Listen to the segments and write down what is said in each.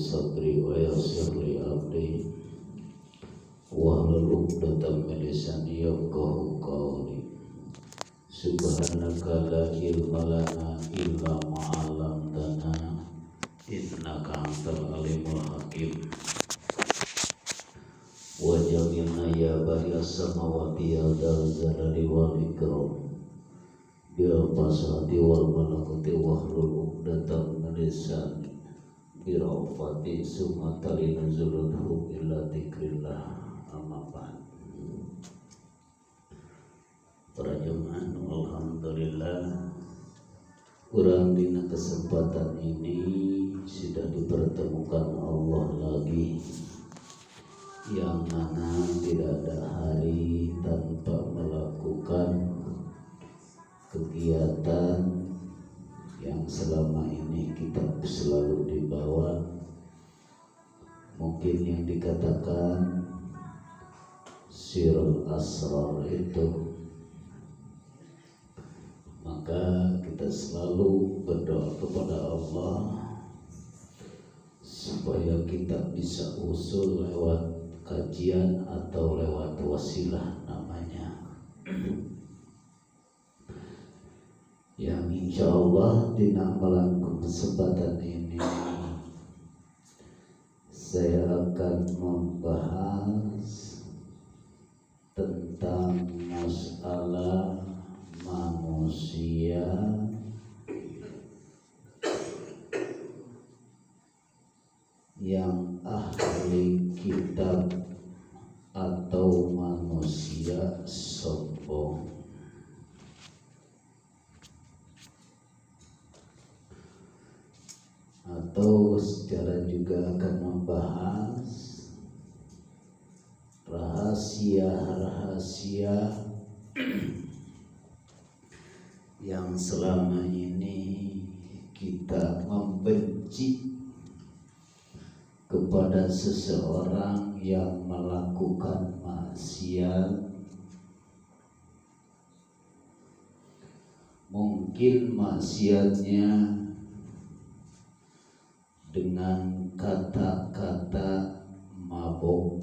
sadri wa yassir li amri wahlul 'uqdatam min lisani yafqahu qawli. Subhanaka la ilma lana illa ma 'allamtana innaka antal alimul hakim. Waj'alna ya bari'as samawati ya dzal jalali wal ikram bil fasadi wal malakuti wahlul 'uqdatam min lisani birafati sumatali nuzuluhum illa dzikrillah. Amma ba'd. Para jemaah, alhamdulillah, kurang dina kesempatan ini sudah dipertemukan Allah lagi, yang mana tidak ada hari tanpa melakukan kegiatan yang selama ini kita selalu dibawa, mungkin yang dikatakan sirul asrar itu. Maka kita selalu berdoa kepada Allah supaya kita bisa usul lewat kajian atau lewat wasilah namanya, yang insya Allah di amalan kesempatan ini saya akan membahas tentang masalah manusia yang ahli kitab atau manusia sombong. Atau secara juga akan membahas rahasia-rahasia yang selama ini kita membenci kepada seseorang yang melakukan maksiat. Mungkin maksiatnya dengan kata-kata mabuk,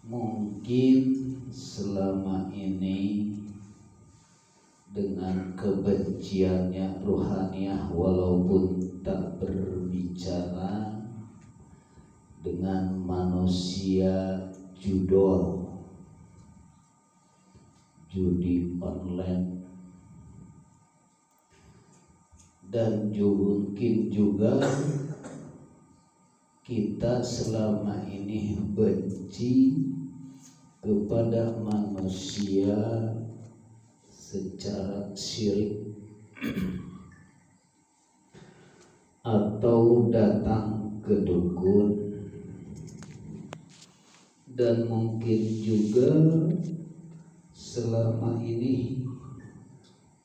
mungkin selama ini dengan kebenciannya ruhaniyah walaupun tak berbicara, dengan manusia judol, judi online, dan mungkin juga kita selama ini benci kepada manusia secara syirik atau datang ke dukun, dan mungkin juga selama ini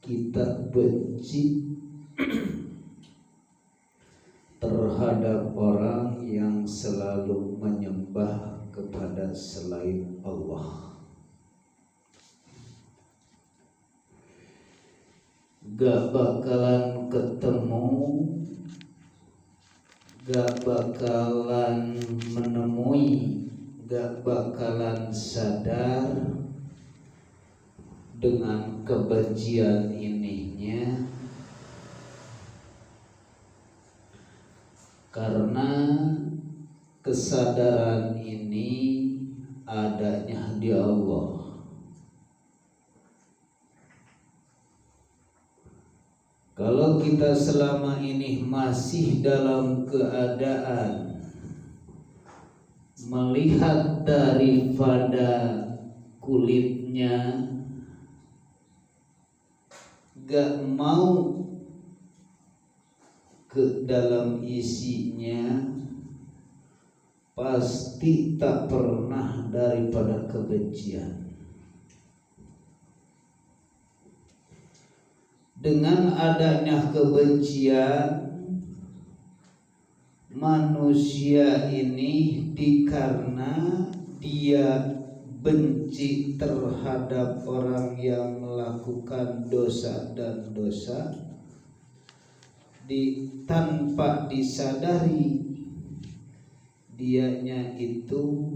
kita benci terhadap orang yang selalu menyembah kepada selain Allah. Gak bakalan ketemu, gak bakalan menemui, gak bakalan sadar dengan kebencian ininya, karena kesadaran ini adanya di Allah. Kalau kita selama ini masih dalam keadaan melihat daripada kulitnya, gak mau ke dalam isinya, pasti tak pernah daripada kebencian. Dengan adanya kebencian, manusia ini dikarena dia benci terhadap orang yang melakukan dosa dan dosa, tanpa disadari dianya itu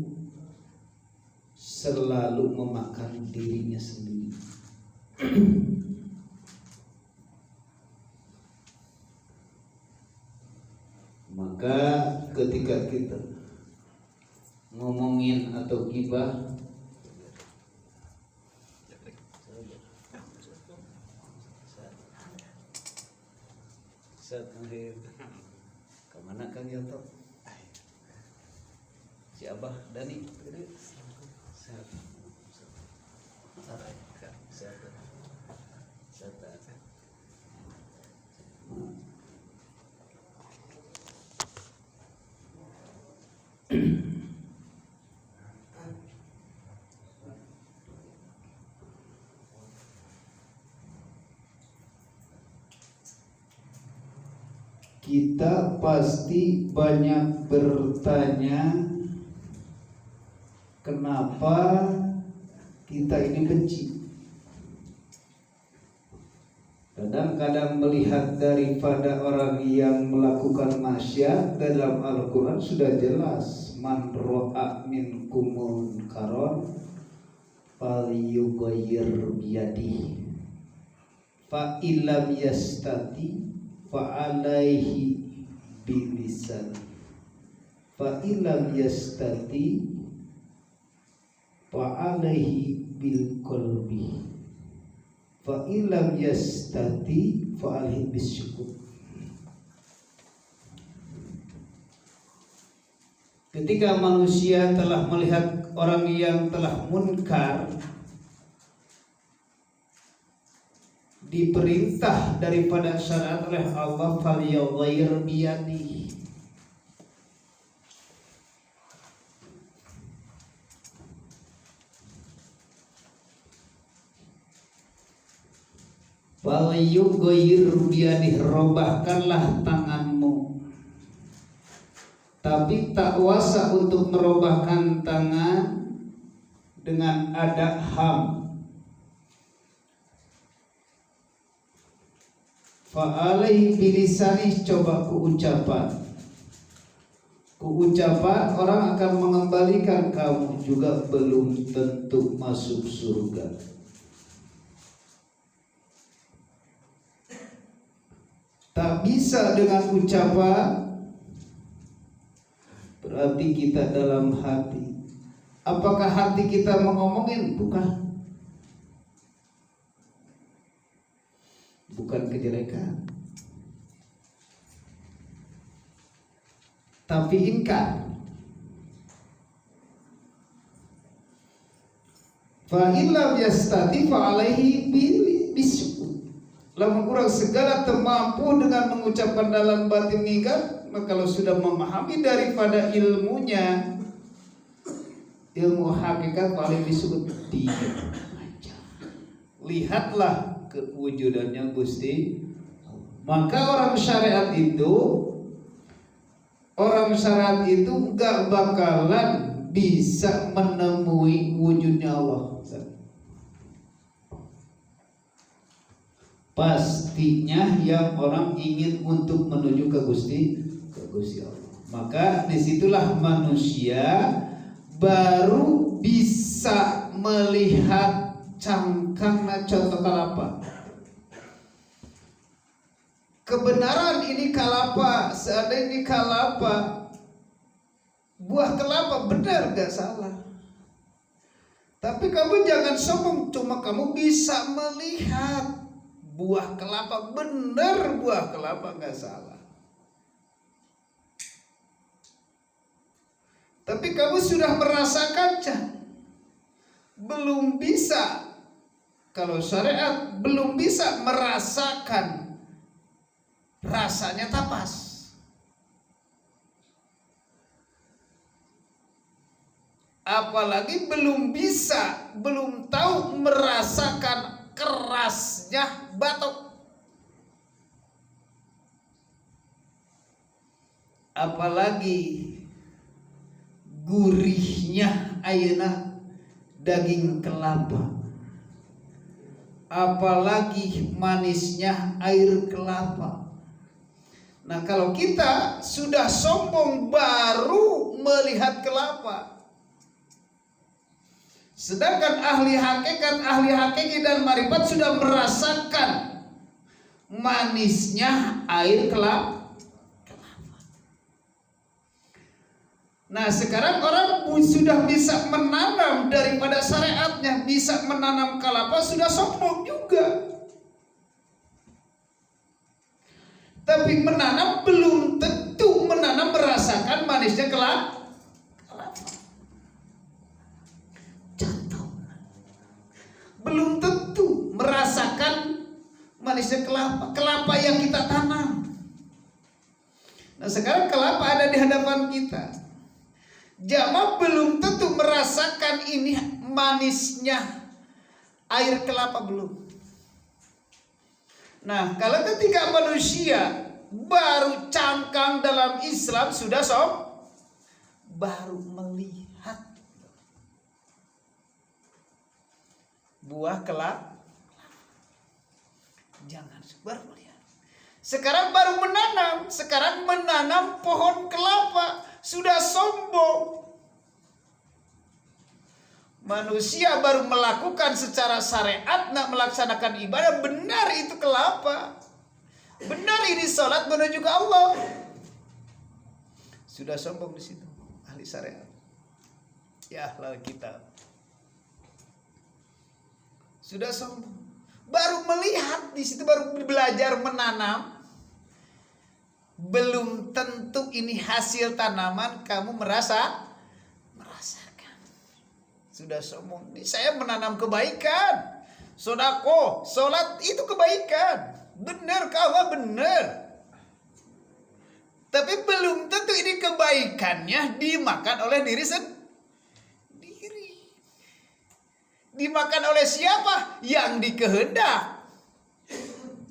selalu memakan dirinya sendiri. Maka ketika kita ngomongin atau gibah, kemana Kang Yoto? Si Abah Dani kita pasti banyak bertanya, kenapa kita ini benci? Kadang-kadang melihat daripada orang yang melakukan maksiat, dalam Al-Quran sudah jelas, man ro'a minkum munkaron falyughayyir biyadihi fa illam yastati fa alaihi bilisan fa illam yastati fa alaihi bil qalbi fa illam yastati fa alaihi bisyukur. Ketika manusia telah melihat orang yang telah munkar, diperintah daripada syariat oleh Allah, falyughayyir biyadihi, falyughayyir biyadihi, robahkanlah tanganmu. Tapi tak kuasa untuk merubahkan tangan dengan ada ham. Fa'alaihi bilisani, coba Kuucapan orang akan mengembalikan kamu juga belum tentu masuk surga. Tak bisa dengan ucapan, berarti kita dalam hati. Apakah hati kita mengomongin? Bukan kejelekan, tapi ingkar. Fa illam yastati fa alaihi bisyukur. Lamun urang segala termampu dengan mengucapkan dalam batin nikah, maka kalau sudah memahami daripada ilmunya, ilmu hakikat paling disebut dia. Lihatlah kewujudannya Gusti. Maka orang syariat itu enggak bakalan bisa menemui wujudnya Allah. Pastinya yang orang ingin untuk menuju ke Gusti Allah. Maka disitulah manusia baru bisa melihat cangkangna contoh kalapa. Kebenaran ini kalapa, seandainya ini kalapa, buah kelapa, benar gak salah. Tapi kamu jangan sombong, cuma kamu bisa melihat buah kelapa, benar buah kelapa, gak salah. Tapi kamu sudah merasakannya, belum bisa. Kalau syariat belum bisa merasakan rasanya tapas. Apalagi belum bisa, belum tahu merasakan kerasnya batok. Apalagi gurihnya ayeuna daging kelapa. Apalagi manisnya air kelapa. Nah, kalau kita sudah sombong baru melihat kelapa. Sedangkan ahli hakikat dan marifat sudah merasakan manisnya air kelapa. Nah, sekarang orang sudah bisa menanam daripada syariatnya, bisa menanam kelapa, sudah sombong juga. Tapi menanam belum tentu menanam merasakan manisnya kelapa. Contoh, belum tentu merasakan manisnya kelapa yang kita tanam. Nah, sekarang kelapa ada di hadapan kita. Jamaah belum tentu merasakan ini manisnya air kelapa, belum. Nah, kalau ketika manusia baru cangkang dalam Islam sudah baru melihat buah kelapa, jangan baru melihat. Sekarang baru menanam, pohon kelapa, sudah sombong. Manusia baru melakukan secara syariat, nak melaksanakan ibadah, benar itu kelapa, benar ini sholat menuju ke Allah, sudah sombong di situ ahli syariat. Ya ahlal kitab sudah sombong, baru melihat di situ, baru belajar menanam. Belum tentu ini hasil tanaman kamu merasakan. Sudah sombong. Ini saya menanam kebaikan, sedekah, sholat itu kebaikan, benar ke Allah, benar. Tapi belum tentu ini kebaikannya dimakan oleh diri sendiri. Dimakan oleh siapa? Yang dikehendak,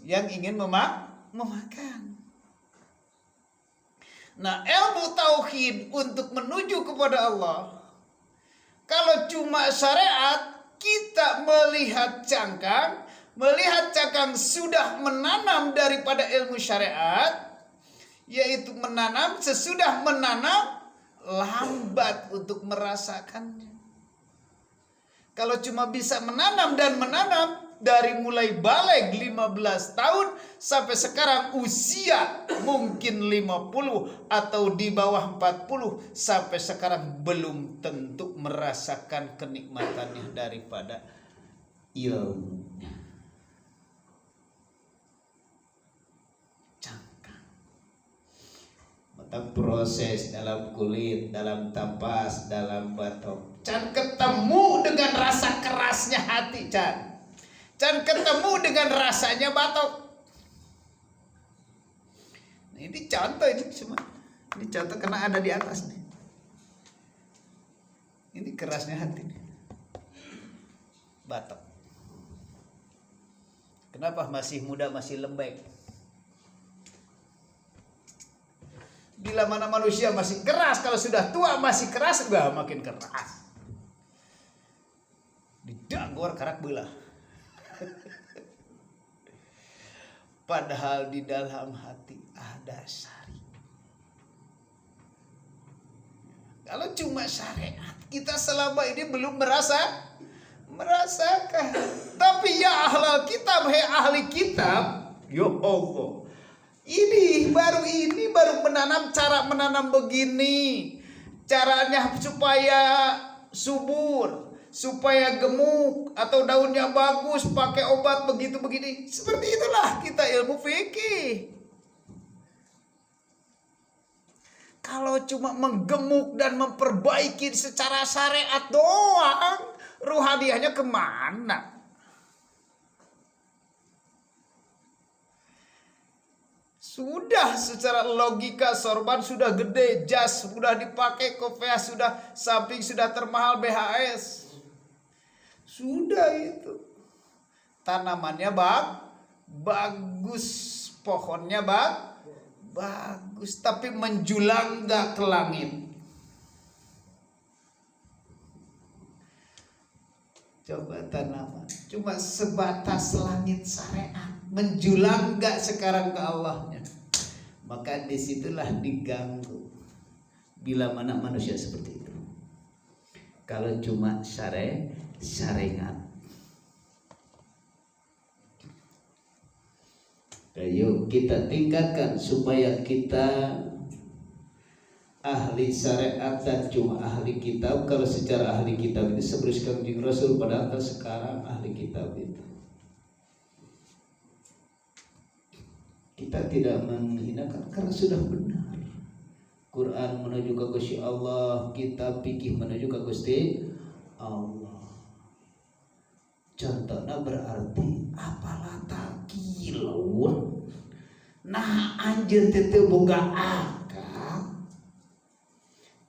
yang ingin memakan. Nah, ilmu tauhid untuk menuju kepada Allah, kalau cuma syariat, kita melihat cangkang sudah menanam daripada ilmu syariat, yaitu menanam, sesudah menanam lambat untuk merasakannya. Kalau cuma bisa menanam dari mulai balik 15 tahun sampai sekarang usia mungkin 50 atau di bawah 40, sampai sekarang belum tentu merasakan kenikmatannya daripada ilmu. Cangkang, mata proses dalam kulit, dalam tapas, dalam batok. Can ketemu dengan rasa kerasnya hati, Can ketemu dengan rasanya batok. Nah, ini contoh, ini cuma ini contoh karena ada di atas nih. Ini kerasnya hati nih. Batok. Kenapa masih muda masih lembek? Bila mana manusia masih keras, kalau sudah tua masih keras, makin keras. Didagor karak belah. Padahal di dalam hati ada sari. Kalau cuma syariat, kita selama ini belum merasakan. Tapi ya ahlal kitab, ahli kitab, ya Allah, ini baru menanam, cara menanam begini, caranya supaya subur, supaya gemuk atau daunnya bagus, pakai obat begini. Seperti itulah kita ilmu fikih. Kalau cuma menggemuk dan memperbaiki secara syariat doang, ruhaniahnya kemana? Sudah secara logika sorban sudah gede, jas sudah dipakai, kopiah sudah, samping sudah termahal BHS. Sudah itu. Tanamannya bagus, pohonnya bagus, tapi menjulang gak ke langit. Coba tanaman cuma sebatas langit syariat, menjulang gak sekarang ke Allahnya? maka disitulah diganggu. Bila mana manusia seperti itu. Kalau cuma syariat. Ayo kita tingkatkan supaya kita ahli syariat dan cuma ahli kitab. Kalau secara ahli kitab itu sebutkan Kanjeng Rasul, padahal sekarang ahli kitab itu kita tidak menghinakan karena sudah benar. Quran menuju ke Gusti Allah, kitab fikih menuju ke Gusti Allah. Contohnya berarti apalah takilun. Nah anjeun teu boga akal.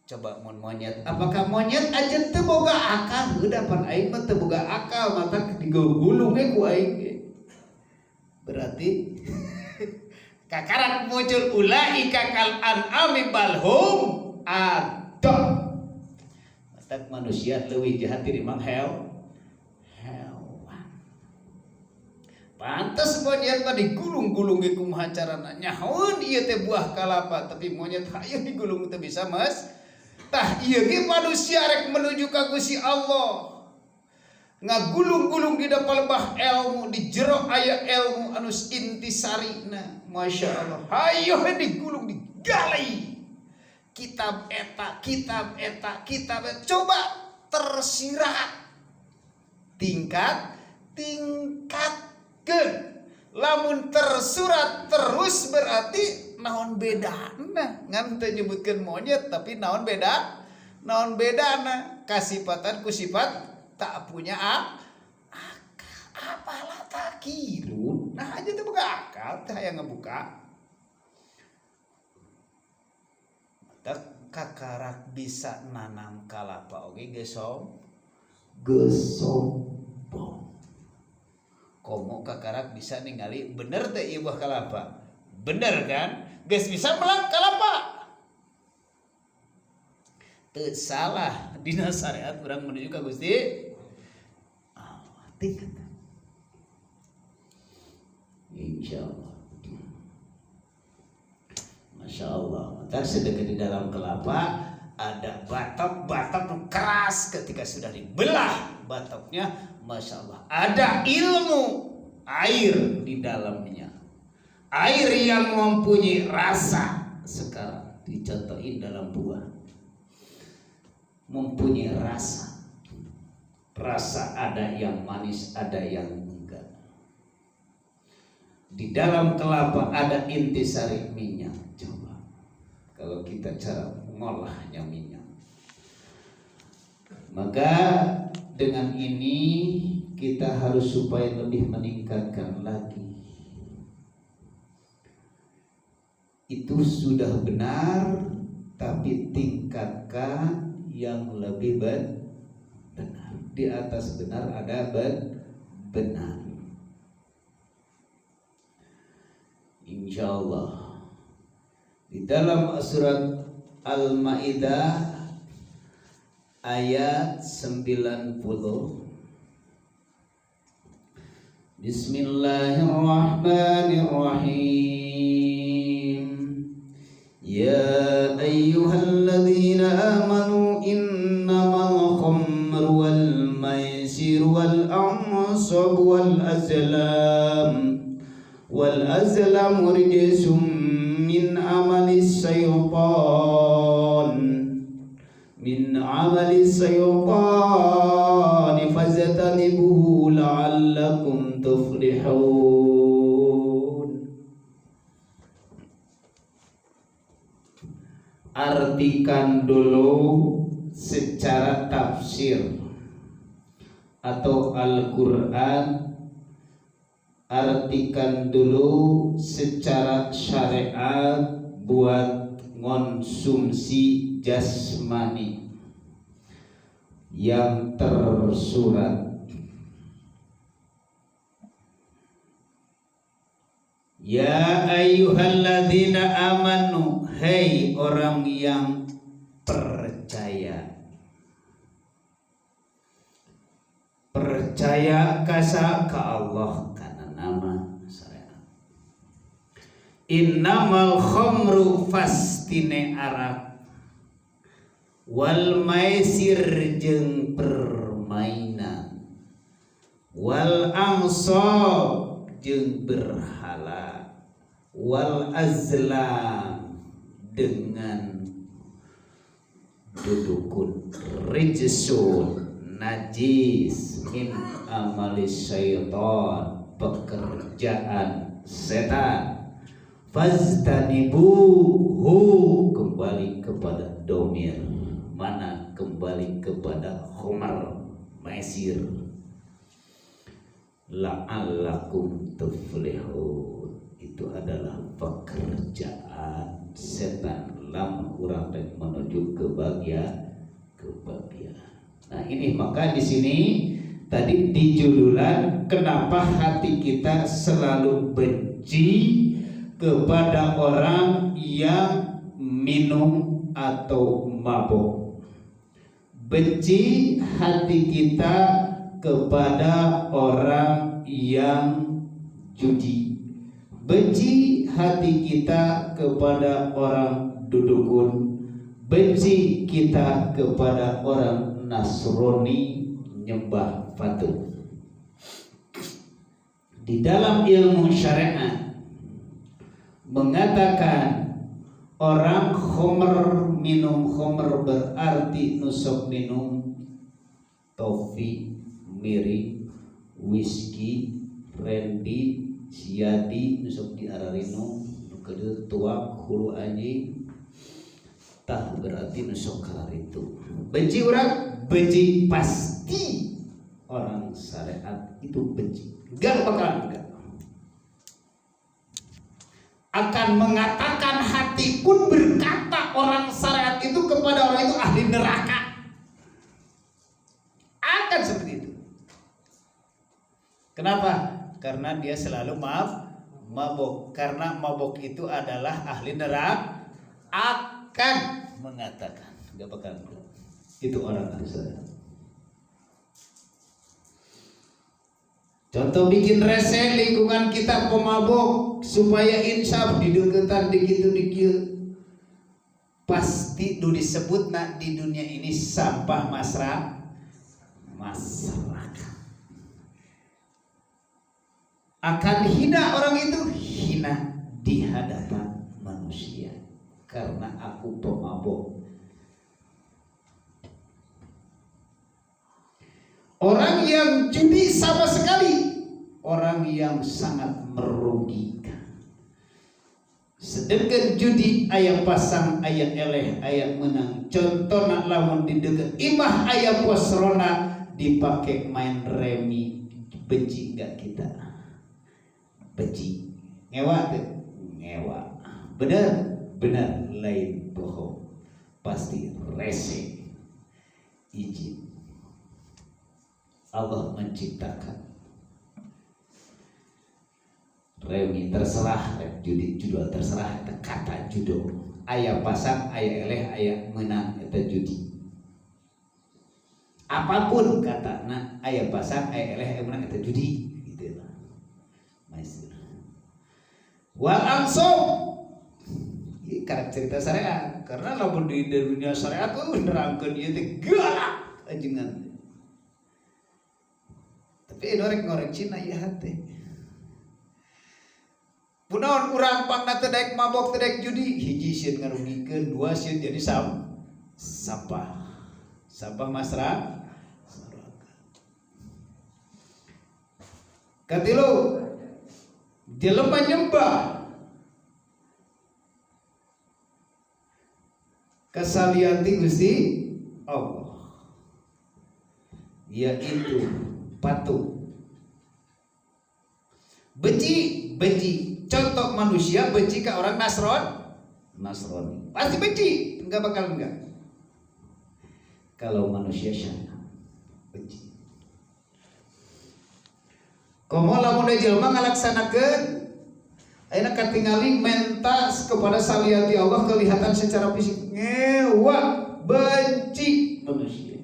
Coba mun monyet, apakah monyet anjeun teu boga akal? Heuda pan aing mah teu boga akal, mata digulung ge ku aing ge. Berarti kakarak muncul ulaika kal an'ami balhum adab. Matak manusia leuwih jahat tinimbang hewan. Pantes monyet mah digulung-gulung ge kumaha carana. Nyahoun ieu teh buah kalapa, tapi monyet hayang digulung teu bisa mas. Tah ieu ge manusia rek menuju ka Gusti Allah. Ngagulung-gulung di depan lebah ilmu, di jero aya ilmu anus intisarina. Masya Allah, hayo digulung digali. Kitab eta. Coba tersirat. Tingkatkeun. Lamun tersurat terus berarti naon bedana? Ngan teu nyebutkeun monyet tapi naon bedana? Kasifatan ku sifat tak punya akal. Apalah takilun. Nah aja teu boga akal teh hayang ngebuka. Mata kakarak bisa nanam kalapa oge geus sombong. Komo kakarak bisa ningali bener teh ieu buah kalapa. Bener kan? Geus bisa melang kalapa. Teu salah dina syariat urang menuju ka Gusti Allah. Tingkat. Insyaallah. Masya Allah. Maka sedekah di dalam kelapa ada batok keras, ketika sudah dibelah batoknya, Masya Allah, ada ilmu air di dalamnya. Air yang mempunyai rasa. Sekarang dicontohin dalam buah, mempunyai rasa. Rasa ada yang manis, ada yang enggak. Di dalam kelapa ada intisari minyak. Coba kalau kita cara mengolahnya minyak, maka dengan ini kita harus supaya lebih meningkatkan lagi. Itu sudah benar, tapi tingkatkan yang lebih benar. Di atas benar ada benar. Insyaallah di dalam surat Al-Maidah ayat 90. Bismillahirrahmanirrahim. Ya ayyuhalladzina amanu innamal khamru wal maisir wal ansab wal azlam rijsum min amalis syaitan fajtanibuhu la'allakum tuflihun. Artikan dulu secara tafsir atau Al-Quran, artikan dulu secara syariat buat konsumsi jasmani yang tersurat. Ya ayyuhalladzina amanu, hei orang yang percaya. Percaya ka Allah karena nama syariat. Innamal khamru fastine arak wal maisir jeung permainan wal ansab jeung berhala wal azlam dengan dudukun rijsun najis min amali syaitan pekerjaan setan faztanibuhu kembali kepada domir mana kembali kepada khomar maisir la'allakum tuflihun itu adalah pekerjaan setan lam urang menuju kebahagiaan. Nah ini maka di sini tadi di judulnya kenapa hati kita selalu benci kepada orang yang minum atau mabuk. Benci hati kita kepada orang yang judi. Benci hati kita kepada orang dudukun. Benci kita kepada orang Nasrani nyembah patung. Di dalam ilmu syariat mengatakan orang khomer minum khomer berarti nusuk minum tofi, miring, whisky, brandy, siadi nusuk di ararino, nukedeut tuak hulu anjing, tah berarti nusuk kalar itu. Benci orang, benci pasti orang syariat itu benci. Gak bakalan enggak. Akan mengatakan hati pun berkata orang syariat itu kepada orang itu ahli neraka. Akan seperti itu. Kenapa? Karena dia selalu mabuk. Karena mabuk itu adalah ahli neraka. Akan mengatakan, gak bakal. Itu orang ahli syariat. Contoh bikin rese lingkungan kita pemabuk supaya insaf dideketan dikitu pasti disebut nak di dunia ini sampah masyarakat. Akan hina orang itu hina di hadapan manusia karena aku pemabuk. Orang yang judi sama sekali orang yang sangat merugikan. Sedangkan judi aya pasang, aya eleh, aya menang. Contohna lamun di deket imah aya posrona dipake main remi. Benci enggak kita? Benci. Ngewa tuh? Ngewa. Benar lain bohong. Pasti rese. Izin. Allah menciptakan remi terserah, judi judul terserah, kata judo aya pasang, aya eleh, aya menang, itu judi apapun kata nah aya pasang, aya eleh, aya menang, itu judi gitu lah. Wal ansab ini karakter cerita syariat karena lamun di dunia syariat nerangkeun ieu teh galak ajengan. Tapi ngorek Cina ya hati. Punaon urang pangna teu daek mabok teu daek judi, hiji sieun ngarugikeun, dua sieun jadi sampah. Sampah masyarakat. Katilu jelema nyembah kasalianti Gusti Allah. Yaitu patung. Benci. Contoh manusia benci ke orang Nasrani. Pasti benci, enggak bakal enggak. Kalau manusia syariat benci. Komo lamun jelema ngalaksanakeun ayeuna katingali mentas kepada salianti Allah kelihatan secara fisik ngewa benci manusia.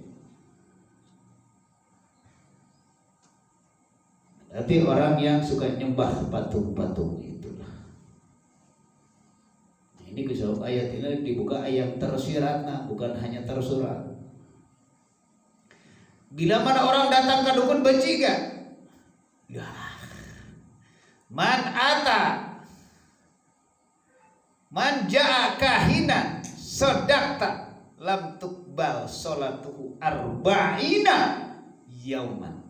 Tapi orang yang suka nyembah patung-patung itulah. Ini kisah ayat ini dibuka ayat tersiratna, bukan hanya tersurat. Bila mana orang datang ke dukun benci gak? Ya. Man ja'a kahinan sadaqta lam tuqbal salatuhu arba'ina yauman.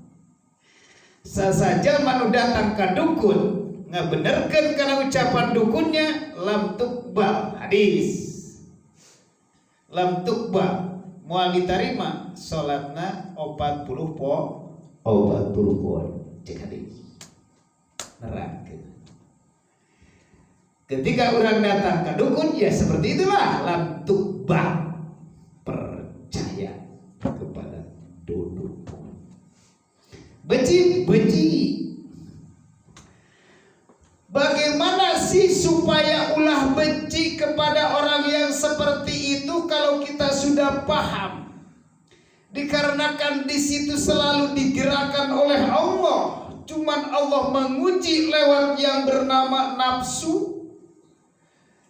Sasaja manu datang ke dukun ngabenerkeun kana ucapan dukunnya lam tuqbal, hadis lam tuqbal moal ditarima salatna 40 poin cek hadis nerangkeun. Ketika orang datang ke dukun ya seperti itulah lam tuqbal, percaya kepada dukun. Benci. Bagaimana sih supaya ulah benci kepada orang yang seperti itu kalau kita sudah paham? Dikarenakan di situ selalu digerakkan oleh Allah. Cuman Allah menguji lewat yang bernama nafsu,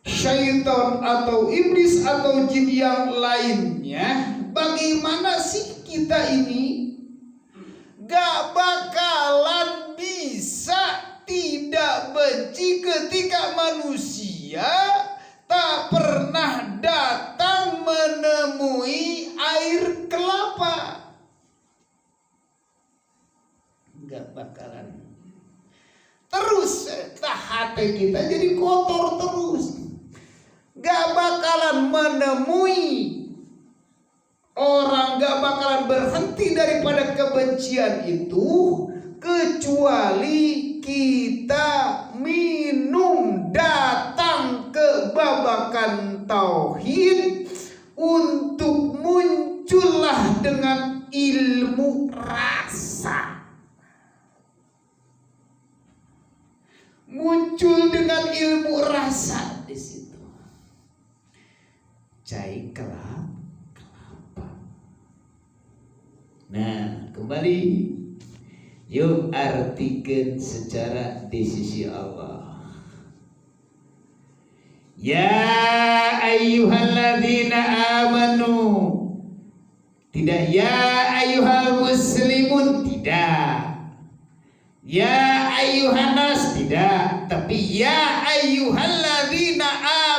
syaitan atau iblis atau jin yang lainnya. Bagaimana sih kita ini gak bakalan bisa tidak benci ketika manusia tak pernah datang menemui air kelapa? Gak bakalan. Terus hati kita jadi kotor terus. Gak bakalan menemui orang, gak bakalan berhenti daripada kebencian itu kecuali kita minum datang ke babakan tauhid untuk muncullah dengan ilmu rasa. Muncul dengan ilmu rasa di situ. Cai kelapa. Nah, kembali yuk artikan secara di sisi Allah. Ya ayyuhalladzina amanu. Tidak ya ayyuhal muslimun, tidak. Ya ayyuhannas, tidak. Tapi ya ayyuhalladzina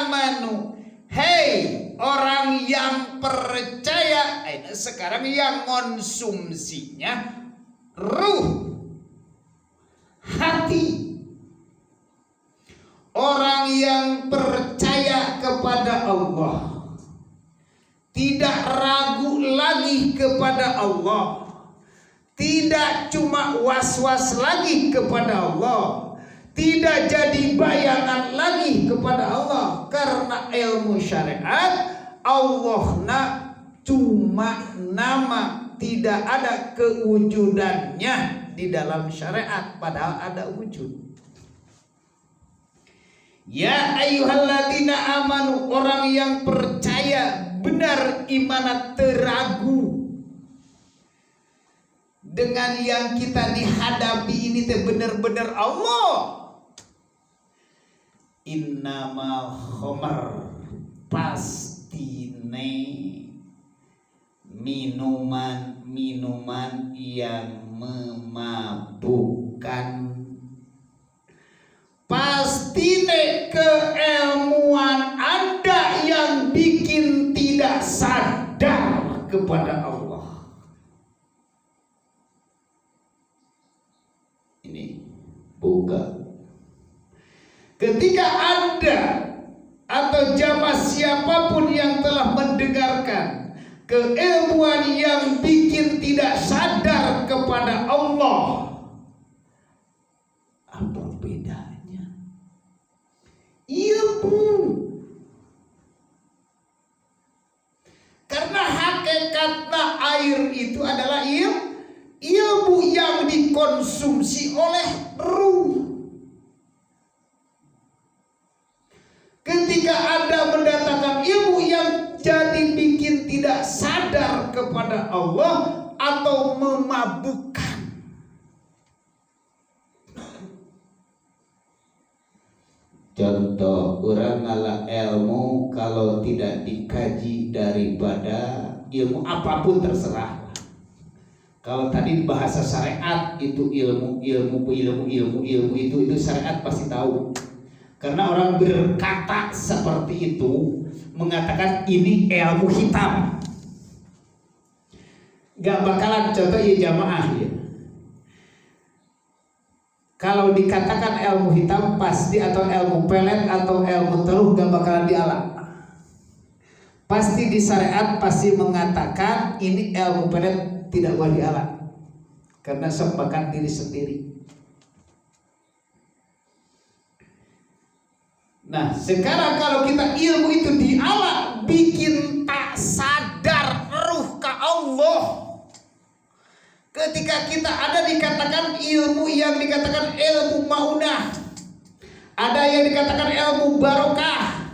amanu. Hei orang yang percaya. Sekarang yang konsumsinya ruh, hati. Orang yang percaya kepada Allah, tidak ragu lagi kepada Allah, tidak cuma was-was lagi kepada Allah, tidak jadi bayangan lagi kepada Allah. Karena ilmu syariat Allah cuma nama, tidak ada kewujudannya di dalam syariat, padahal ada wujud. Ya ayyuhalladzina amanu, orang yang percaya benar iman teragu dengan yang kita dihadapi ini teh benar-benar Allah. Innamal khamar, pastine minuman yang memabukkan, pastine keilmuan Anda yang bikin tidak sadar kepada Allah. Ini buka. Ketika Anda atau jamaah siapapun yang telah mendengarkan keilmuan yang bikin tidak sadar kepada Allah, apa bedanya? Ilmu. Karena hakikatnya air itu adalah ilmu yang dikonsumsi oleh ruh. Ketika Anda mendatangkan ilmu yang jadi bikin tidak sadar kepada Allah atau memabukkan, Contoh, orang ngalah ilmu kalau tidak dikaji daripada ilmu apapun terserah. Kalau tadi bahasa syariat itu ilmu itu syariat pasti tahu. Karena orang berkata seperti itu mengatakan ini ilmu hitam. Gak bakalan contoh ya jamaah ya. Kalau dikatakan ilmu hitam pasti atau ilmu pelet atau ilmu teluh gak bakalan dialak. Pasti di syariat pasti mengatakan ini ilmu pelet tidak boleh dialak. Karena sempakan diri sendiri. Nah sekarang kalau kita ilmu itu dialak bikin tak sadar ruh ke Allah. Ketika kita ada dikatakan ilmu yang dikatakan ilmu maunah, ada yang dikatakan ilmu barokah,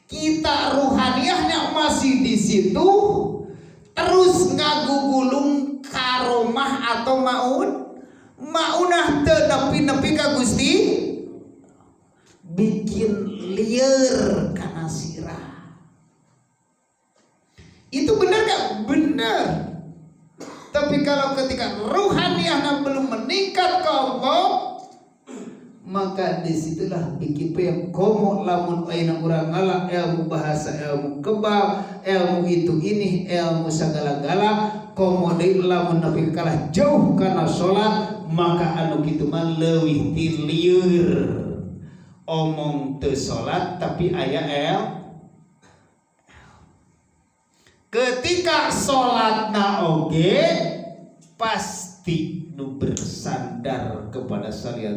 kita ruhaniyahnya masih di situ, terus ngagugulung karomah atau maunah tenepi-nepi ka Gusti, bikin liar kana sirah. Itu benar gak? Benar. Tapi kalau ketika ruhaniyahnya belum meningkat ke Allah, maka disitulah bikin yang komo lamun aina urang ngalah ilmu bahasa, ilmu kebal, ilmu itu ini, ilmu segala-gala, komo deui lamun nepi kalah jauh kana salat, maka anu kitu mah leuwih ti lieur. Omong teu salat tapi aya ketika sholatna oge pasti nu bersandar kepada syariat